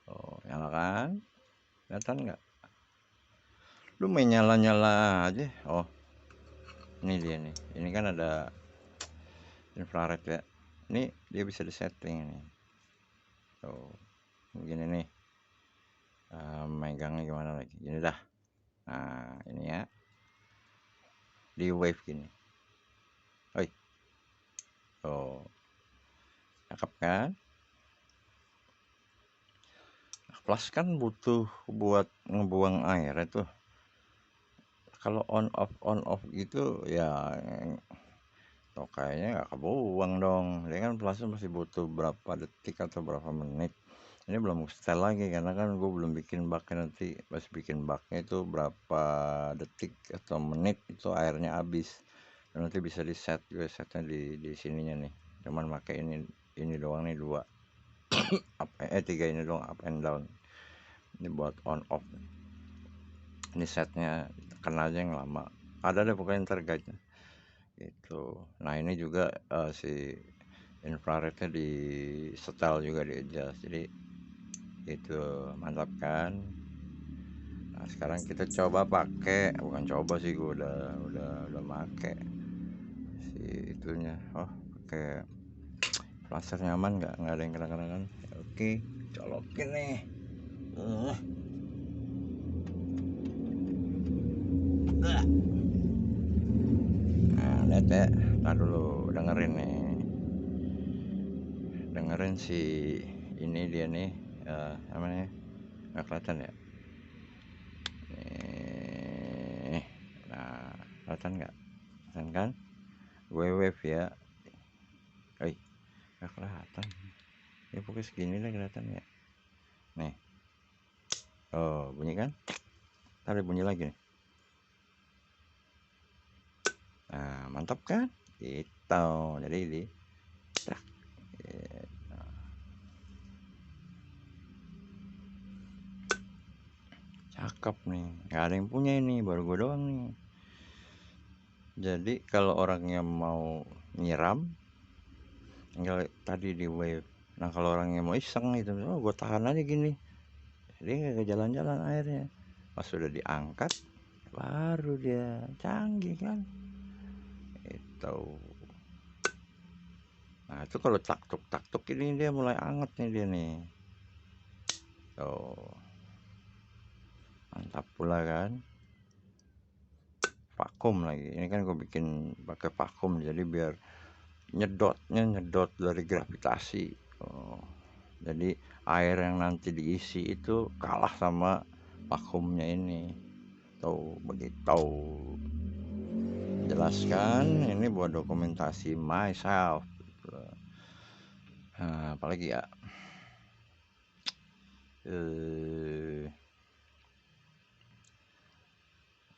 Oh, nyala kan, kelihatan nggak? Lu main nyala-nyala aja. Oh, ini dia nih, ini kan ada infrared ya, ini dia bisa disetting nih. Tuh begini nih, megangnya gimana lagi, gini dah. Nah ini ya, di wave gini, oi, oh cakep kan. Plus kan butuh buat ngebuang air itu, kalau on off gitu ya, tuh kayaknya nggak kebuang dong. Dia kan plusnya masih butuh berapa detik atau berapa menit. Ini belum setel lagi karena kan gue belum bikin baknya, nanti pas bikin baknya itu berapa detik atau menit itu airnya habis, dan nanti bisa di set, gue setnya di sininya nih, cuman pakai ini doang nih, 3 ini doang, up and down. Ini buat on off, ini setnya kena aja yang lama, ada deh pokoknya ntar guide gitu. Nah ini juga si infrarednya di setel juga, di adjust, jadi itu mantap kan. Nah sekarang kita coba pakai, bukan coba sih, gue udah make si itunya. Oh, pakai flasher, nyaman nggak ada yang kena kan. Oke, colokin nih. Nah lihat ya, nah dulu dengerin nih, dengerin si ini dia nih, namanya nggak kelihatan ya nih. Nah kelihatan nggak, kelihatan kan, wave ya. Nggak kelihatan ya, pokoknya segini lah kelihatan ya nih. Oh bunyi kan, ntar bunyi lagi nih. Nah mantap kan gitu, jadi ini cakep nih, nggak ada yang punya ini, baru gue doang nih. Jadi kalau orangnya mau nyiram tinggal tadi di wave. Nah kalau orangnya mau iseng gitu, oh gue tahan aja gini, jadi nggak jalan-jalan airnya. Pas sudah diangkat baru dia canggih kan itu. Nah itu kalau taktuk ini dia mulai anget nih dia nih. Oh mantap pula kan, vakum lagi. Ini kan gue bikin pakai vakum, jadi biar nyedot dari gravitasi. Oh, jadi air yang nanti diisi itu kalah sama vakumnya ini. Tuh begitu. Jelaskan ini buat dokumentasi myself. Apalagi ya,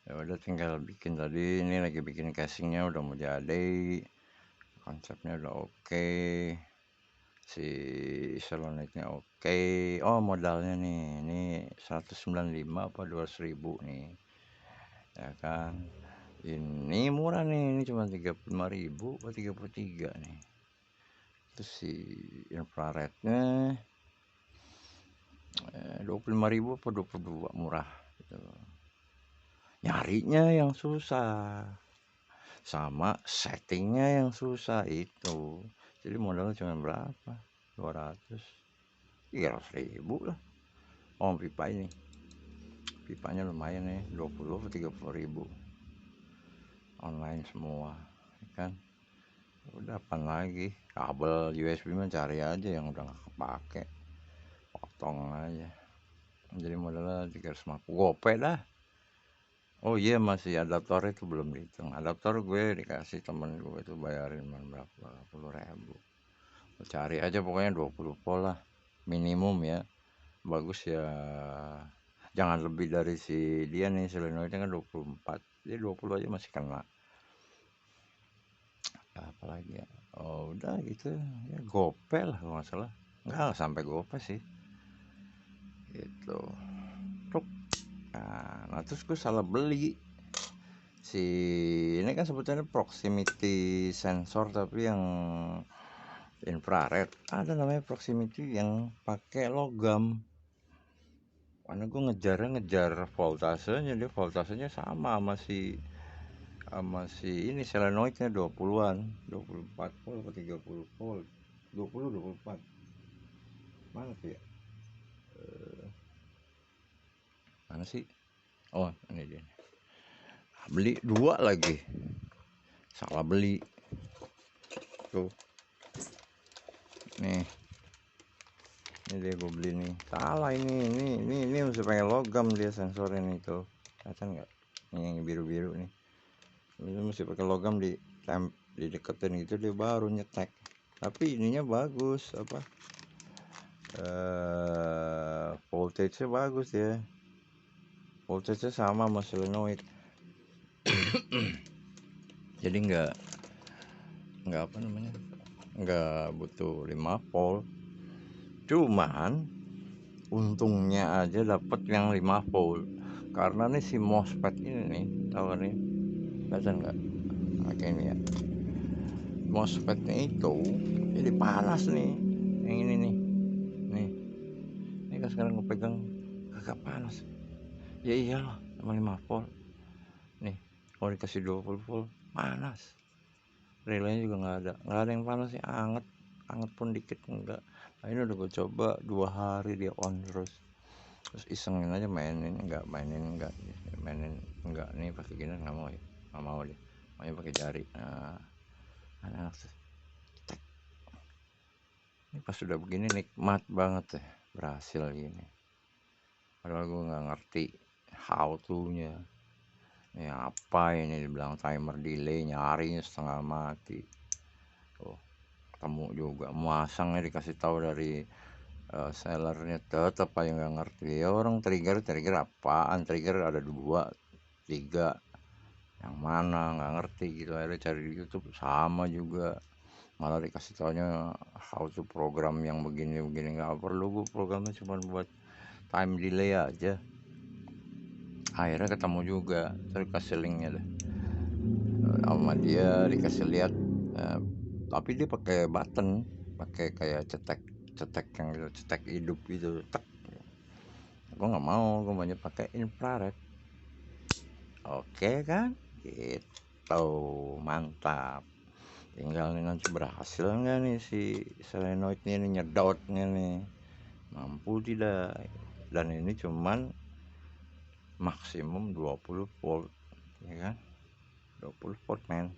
ya udah tinggal bikin. Tadi ini lagi bikin casingnya udah mau jadi, konsepnya udah oke, si selonetnya oke. Oh, modalnya nih, ini 195 apa 200.000 nih, ya kan. Ini murah nih, ini cuma 35.000 atau 33 nih. Terus si infrarednya 25.000 apa 22, murah gitu. Nyarinya yang susah, sama settingnya yang susah itu. Jadi modalnya cuma berapa, 300.000 lah. Oh, pipanya lumayan nih, 20 atau 30.000, online semua kan. Udah apa lagi, kabel USB mah cari aja yang udah gak kepake, potong aja. Jadi modalnya 350, gope dah. Oh iya, masih adaptor itu belum dihitung. Adaptor gue dikasih temen gue itu bayarin berapa, 10.000. Cari aja pokoknya 20 volt lah minimum ya. Bagus ya, jangan lebih dari si dia nih, selenoidnya kan 24, jadi 20 aja masih kena. Apalagi ya, oh udah gitu ya, gope lah kalau nggak salah. Nggak sampai gope sih gitu. Nah terus gue salah beli si ini kan sebetulnya proximity sensor, tapi yang infrared. Ada namanya proximity yang pakai logam, karena gue ngejar voltasenya. Dia voltasenya sama si ini selenoidnya 20-an, 24 volt atau 30 volt, 24 mana sih ya? Mana sih, oh ini dia. Beli 2 lagi, salah beli tuh. Nih dia gue beli nih, salah. Ini mesti pakai logam dia sensor ini tuh, kelihatan nggak? Ini yang biru-biru nih, ini mesti pakai logam, dideketin gitu dia baru nyetek. Tapi ininya bagus, apa, voltage-nya bagus ya, voltage-nya sama solenoid. Jadi nggak apa namanya, nggak butuh 5 volt. Cuman untungnya aja dapet yang 5 volt, karena nih si MOSFET ini nih, tahu kan nih, kelihatan nggak pakai ini ya, MOSFET-nya itu jadi panas nih. Yang ini nih kan sekarang gue pegang agak panas. Ya iyalah, sama 5 volt nih, kalau dikasih 20 volt panas. Relaynya juga nggak ada yang panas sih, anget pun dikit enggak. Nah ini udah gue coba 2 hari dia on terus isengin aja, mainin enggak nih pakai gini, nggak mau dia maunya pakai jari. Anak cetek. Ini pas sudah begini nikmat banget ya, berhasil gini. Padahal gue nggak ngerti how to-nya. Ya apa ini dibilang timer delay, nyarinya setengah mati. Ketemu juga, masangnya dikasih tahu dari sellernya, tetap aja nggak ngerti. Ya orang trigger apaan, trigger ada 2, 3, yang mana nggak ngerti gitu. Akhirnya cari di YouTube sama juga, malah dikasih taunya how to program yang begini. Nggak perlu, gue programnya cuma buat time delay aja. Akhirnya ketemu juga, terus kasih linknya deh sama dia, dikasih lihat. Tapi dia pakai button, pakai kayak cetek yang gitu, cetek hidup gitu, tek. Gue nggak mau, gue banyak pakai infrared. Oke kan gitu, mantap. Tinggal nih nanti berhasil nggak nih si selenoidnya nih, nyedotnya nih mampu tidak. Dan ini cuman maksimum 20 volt ya kan, 20 volt men.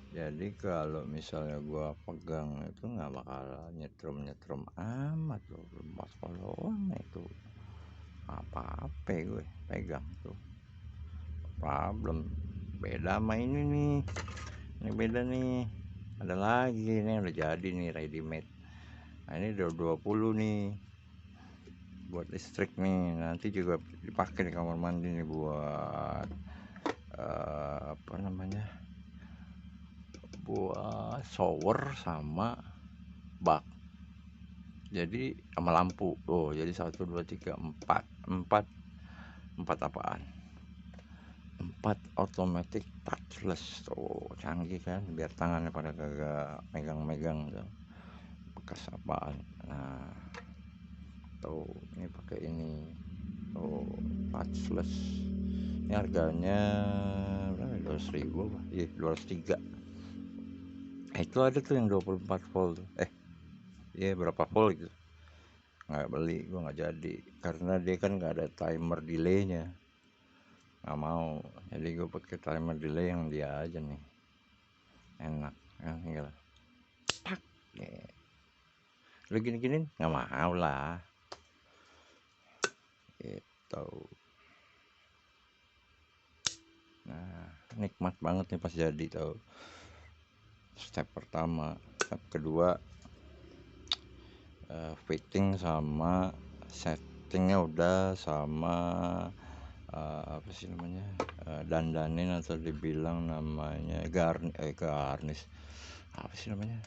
Jadi kalau misalnya gua pegang itu nggak bakal nyetrum amat, 24 volt doang itu apa-apa gue pegang tuh problem. Beda sama ini nih, ini beda nih. Ada lagi, ini udah jadi nih ready made, Nah ini udah 20 nih buat listrik nih, nanti juga dipakai di kamar mandi nih buat apa namanya, buat shower sama bak, jadi sama lampu. Oh jadi 1 2 3 4 apaan, 4 automatic touchless tuh, canggih kan, biar tangannya pada kagak megang-megang tuh bekas apaan. Nah tuh ini pakai ini tuh touchless, ini harganya berapa, 200.000 apa? Iya 203. Itu ada tuh yang 24 volt tuh. Iya berapa volt gitu, nggak beli, gua nggak jadi karena dia kan nggak ada timer delaynya, nggak mau. Jadi gue pakai timer delay yang dia aja nih, enak kan, tinggal tak ya. Lu gini-gini nggak mau lah gitu. Nah nikmat banget nih pas jadi tau. Step pertama, step kedua fitting sama settingnya udah, sama apa sih namanya, dandanin atau dibilang namanya garnish, apa sih namanya,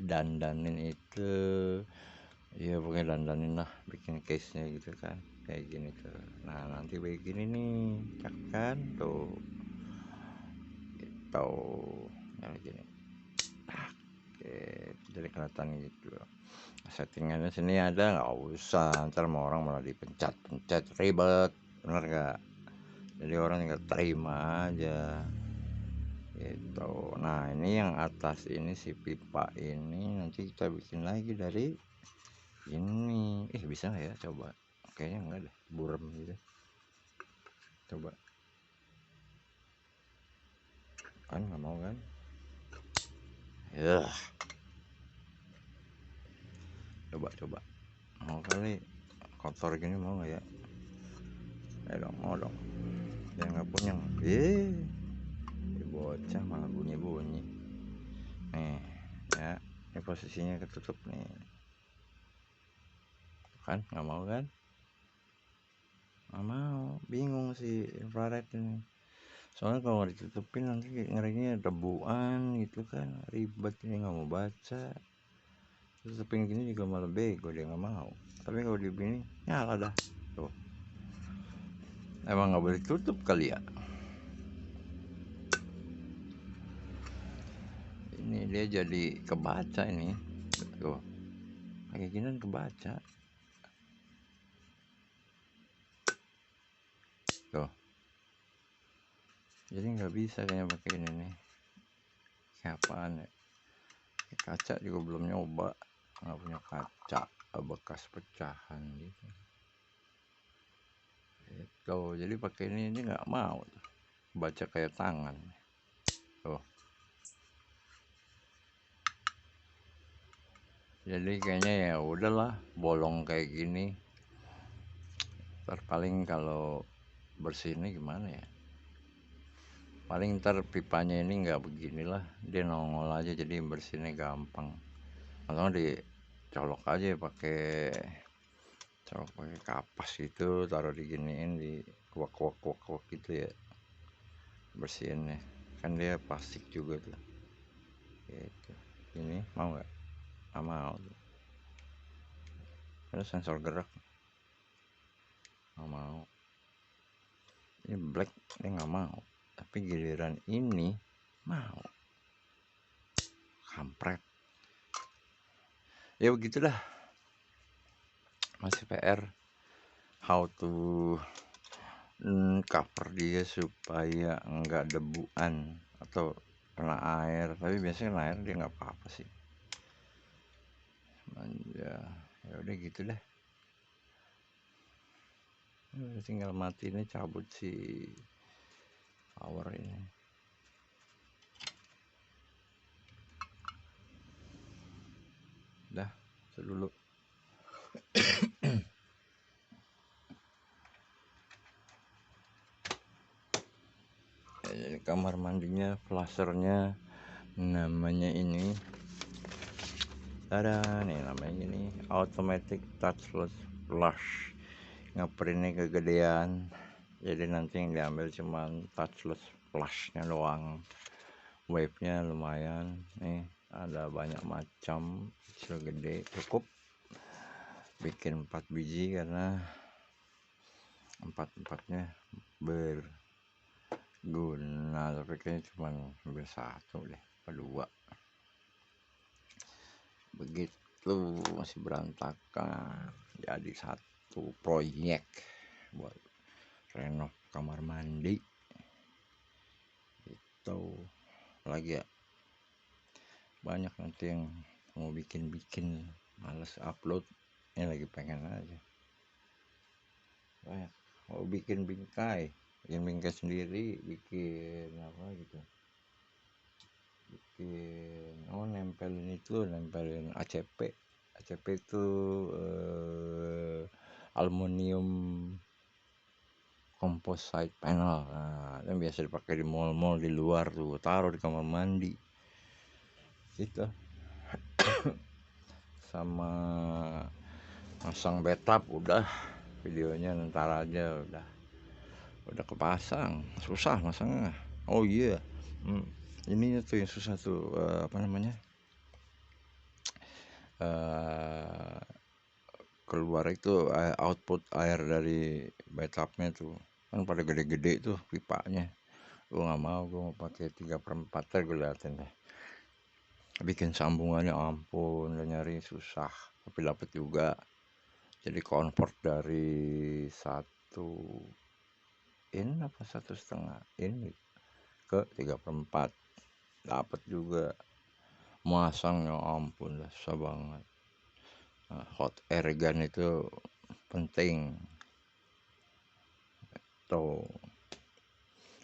dandanin itu ya, pokoknya dandanin lah, bikin case nya gitu kan, kayak gini tuh. Nah nanti begini nih cak kan tuh gitu, kayak gini. Oke, jadi kelihatan gitu. Settingannya sini ada, nggak usah ntar mau orang malah dipencet ribet, bener gak? Jadi orang tinggal terima aja gitu. Nah ini yang atas ini, si pipa ini nanti kita bikin lagi dari ini. Bisa nggak ya, coba, kayaknya enggak deh, burem gitu. Coba kan, nggak mau kan ya. Coba mau kali, kotor gini mau nggak ya? Dong, mau dong, dia nggak punya. Bocah malah bunyi nih ya. Ini posisinya ketutup nih kan, nggak mau kan, nggak mau, bingung sih infrared ini. Soalnya kalau nggak ditutupin nanti ngerinya debuan gitu kan, ribet, ini nggak mau baca. Tutupin gini juga malah bego, dia nggak mau. Tapi kalau di sini nyala dah tuh. Emang nggak boleh tutup kali ya. Ini dia jadi kebaca ini tuh, kayak gini kan kebaca tuh. Jadi nggak bisa kayaknya pakai ini nih. Apaan ya, kaca juga belum nyoba, nggak punya kaca bekas pecahan gitu. Jadi pakai ini nggak mau tuh. Baca kayak tangan tuh. Jadi kayaknya ya udahlah, bolong kayak gini. Paling kalau bersihnya gimana ya, paling ntar pipanya ini nggak beginilah, dia nongol aja, jadi bersihnya gampang. Atau dicolok aja pakai kapas gitu, taruh diginiin, di wak gitu ya, bersihinnya kan, dia plastik juga tuh gitu. Ini mau nggak mau tuh. Terus sensor gerak nggak mau, ini black dia nggak mau, tapi giliran ini mau, kampret. Ya begitulah, masih PR how to cover dia supaya enggak debuan atau kena air. Tapi biasanya kena air dia nggak apa-apa sih. Ya udah gitu deh. Tinggal mati ini, cabut si power ini. Dah, itu dulu. Jadi kamar mandinya, flashernya namanya ini ada nih namanya nih automatic touchless flush. Ngeprintnya kegedean, jadi nanti yang diambil cuman touchless flashnya doang. Wave-nya lumayan nih, ada banyak macam, kecil gede, cukup bikin 4 biji karena empatnya berguna. Tapi kayaknya cuma ambil satu deh apa dua begitu, masih berantakan. Jadi satu proyek buat renov kamar mandi itu lagi ya. Banyak nanti yang mau bikin males upload, ini lagi pengen aja banyak. Mau bikin bingkai sendiri, bikin apa gitu, bikin nempelin ACP itu aluminium composite panel. Nah, yang biasa dipakai di mall-mall di luar tuh, taruh di kamar mandi gitu. Sama masang bathtub udah, videonya ntar aja, udah kepasang. Susah masangnya. Oh iya, ini tuh yang susah tuh, apa namanya, keluar itu output air dari bathtubnya tuh kan pada gede-gede tuh pipanya. Gue nggak mau, gue mau pakai 3/4. Gue liatin deh, bikin sambungannya ampun, udah nyari susah, tapi dapat juga. Jadi convert dari 1,5 in ke 3/4 dapat juga. Masangnya ampun dah susah banget. Hot air gun itu penting tuh.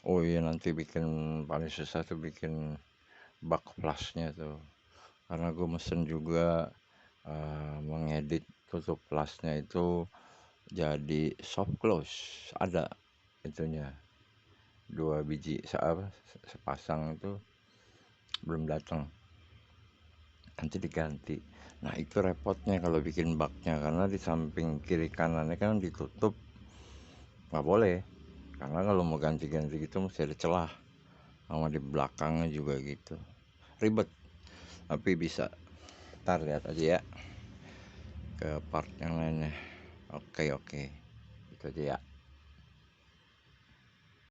Oh iya, nanti bikin paling susah tuh bikin bak flashnya tuh, karena gue mesen juga mengedit tutup flashnya itu jadi soft close. Ada itunya 2 biji sepasang, itu belum datang, nanti diganti. Nah itu repotnya kalau bikin baknya, karena di samping kiri kanannya kan ditutup, nggak boleh, karena kalau mau ganti-ganti gitu mesti ada celah, sama di belakangnya juga gitu, ribet. Tapi bisa, ntar lihat aja ya ke part yang lainnya. Oke, itu aja ya.